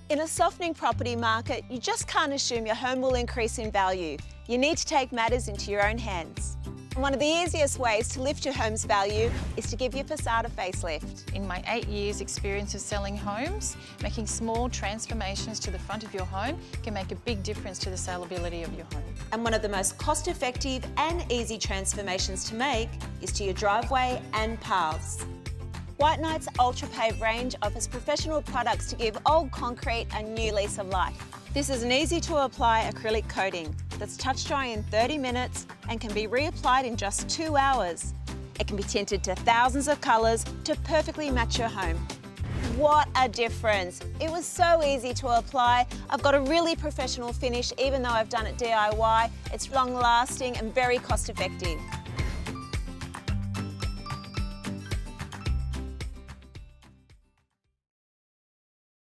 In a softening property market, you just can't assume your home will increase in value. You need to take matters into your own hands. And one of the easiest ways to lift your home's value is to give your facade a facelift. In my 8 years experience of selling homes, making small transformations to the front of your home can make a big difference to the saleability of your home. And one of the most cost-effective and easy transformations to make is to your driveway and paths. White Knight's Ultra Pave range offers professional products to give old concrete a new lease of life. This is an easy-to-apply acrylic coating that's touch dry in 30 minutes and can be reapplied in just 2 hours. It can be tinted to thousands of colours to perfectly match your home. What a difference! It was so easy to apply. I've got a really professional finish even though I've done it DIY. It's long-lasting and very cost-effective.